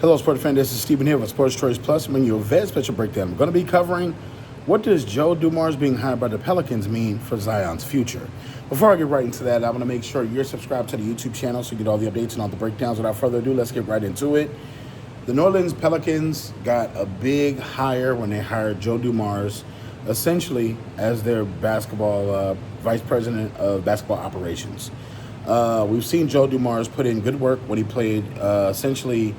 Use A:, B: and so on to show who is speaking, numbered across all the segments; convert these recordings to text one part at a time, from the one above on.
A: Hello, sports fan. This is Stephen here with Sports Choice Plus. I'm bringing you a very special breakdown. I'm going to be covering what does Joe Dumars being hired by the Pelicans mean for Zion's future. Before I get right into that, I want to make sure you're subscribed to the YouTube channel so you get all the updates and all the breakdowns. Without further ado, let's get right into it. The Orleans Pelicans got a big hire when they hired Joe Dumars, essentially as their basketball vice president of basketball operations. We've seen Joe Dumars put in good work when he played essentially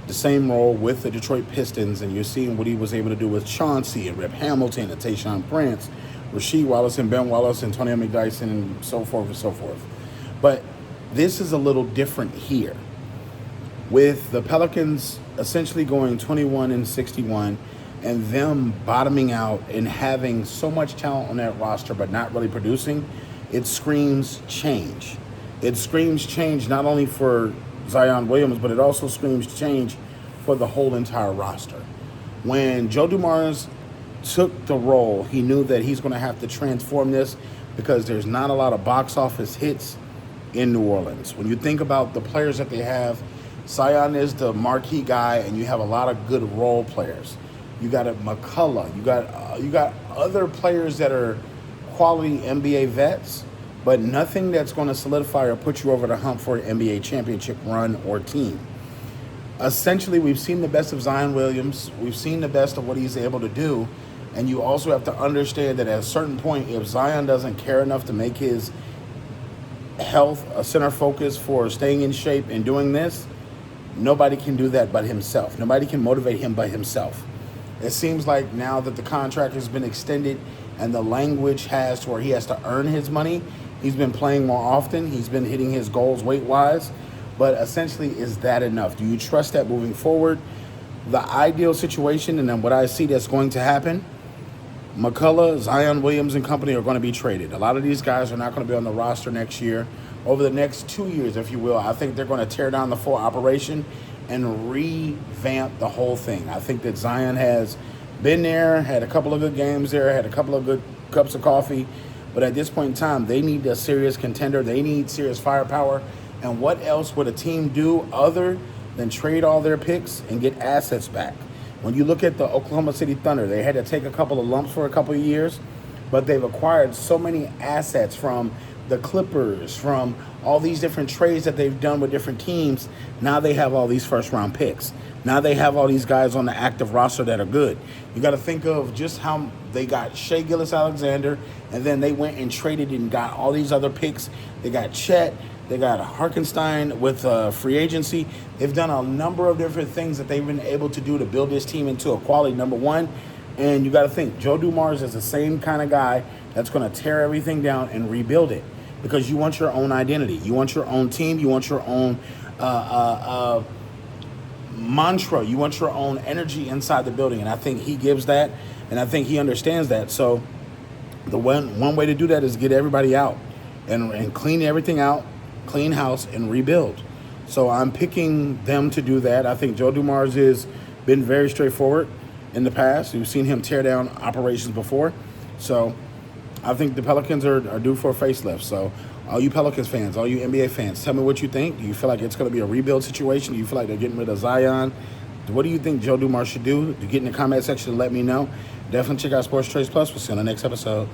A: the same role with the Detroit Pistons, and you're seeing what he was able to do with Chauncey and Rip Hamilton and Tayshaun Prince, Rasheed Wallace and Ben Wallace, Antonio McDyson, and so forth and so forth. But this is a little different here, with the Pelicans essentially going 21-61 and them bottoming out and having so much talent on that roster but not really producing. It screams change. It screams change not only for Zion Williams, but it also screams change for the whole entire roster. When Joe Dumars took the role, he knew that he's going to have to transform this because there's not a lot of box office hits in New Orleans. When you think about the players that they have, Zion is the marquee guy, and you have a lot of good role players. You got a McCullough. You got other players that are quality NBA vets, but nothing that's going to solidify or put you over the hump for an NBA championship run or team. Essentially, we've seen the best of Zion Williams. We've seen the best of what he's able to do. And you also have to understand that at a certain point, if Zion doesn't care enough to make his health a center focus for staying in shape and doing this, nobody can do that but himself. Nobody can motivate him but himself. It seems like now that the contract has been extended and the language has to where he has to earn his money, he's been playing more often. He's been hitting his goals weight-wise. But essentially, is that enough? Do you trust that moving forward? The ideal situation, and then what I see that's going to happen, McCullough, Zion Williams, and company are going to be traded. A lot of these guys are not going to be on the roster next year. Over the next 2 years, if you will, I think they're going to tear down the full operation and revamp the whole thing. I think that Zion has been there, had a couple of good games there, had a couple of good cups of coffee. But at this point in time, they need a serious contender. They need serious firepower. And what else would a team do other than trade all their picks and get assets back? When you look at the Oklahoma City Thunder, they had to take a couple of lumps for a couple of years, but they've acquired so many assets from the Clippers, from all these different trades that they've done with different teams. Now they have all these first-round picks. Now they have all these guys on the active roster that are good. You got to think of just how they got Shai Gilgeous-Alexander, and then they went and traded and got all these other picks. They got Chet. They got Harkenstein with free agency. They've done a number of different things that they've been able to do to build this team into a quality number one. And you got to think, Joe Dumars is the same kind of guy that's going to tear everything down and rebuild it, because you want your own identity. You want your own team. You want your own mantra. You want your own energy inside the building. And I think he gives that, and I think he understands that. So the one way to do that is get everybody out and clean everything out, clean house, and rebuild. So I'm picking them to do that. I think Joe Dumars has been very straightforward in the past. We've seen him tear down operations before. So I think the Pelicans are due for a facelift. So all you Pelicans fans, all you NBA fans, tell me what you think. Do you feel like it's going to be a rebuild situation? Do you feel like they're getting rid of Zion? What do you think Joe Dumars should do? Get in the comment section and let me know. Definitely check out Sports Choice Plus. We'll see you on the next episode.